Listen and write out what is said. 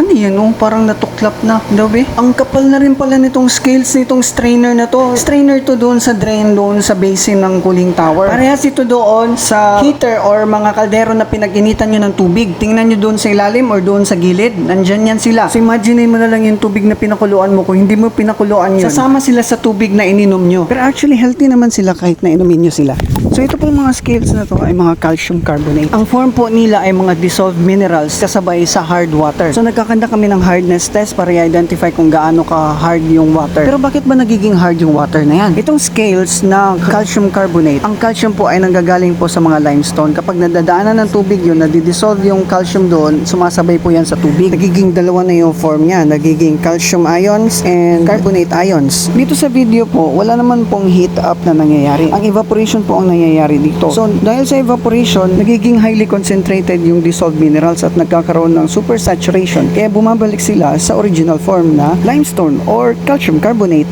Ano yan, oh? Parang natuklap na. Dabi? Ang kapal na rin pala nitong scales nitong strainer na to. Strainer to doon sa drain doon sa basin ng cooling tower. Parehas ito doon sa heater or mga kaldero na pinag-initan nyo ng tubig. Tingnan nyo doon sa ilalim or doon sa gilid. Nandyan yan sila. So imagine mo na lang yung tubig na pinakuluan mo. Kung hindi mo pinakuluan yun, sasama sila sa tubig na ininom nyo. Pero actually healthy naman sila kahit na inumin nyo sila. So ito pong mga scales na to ay mga calcium carbonate. Ang form po nila ay mga dissolved minerals kasabay sa hard water. So nagkakanda kami ng hardness test para i-identify kung gaano ka hard yung water. Pero bakit ba nagiging hard yung water na yan? Itong scales na calcium carbonate, ang calcium po ay nanggagaling po sa mga limestone. Kapag nadadaanan ng tubig yun, nadidissolve yung calcium doon, sumasabay po yan sa tubig. Nagiging dalawa na yung form niya. Nagiging calcium ions and carbonate ions. Dito sa video po, wala naman pong heat up na nangyayari. Ang evaporation po ang nangyayari dito. So, dahil sa evaporation, nagiging highly concentrated yung dissolved minerals at nagkakaroon ng supersaturation. Kaya bumabalik sila sa original form na limestone or calcium carbonate.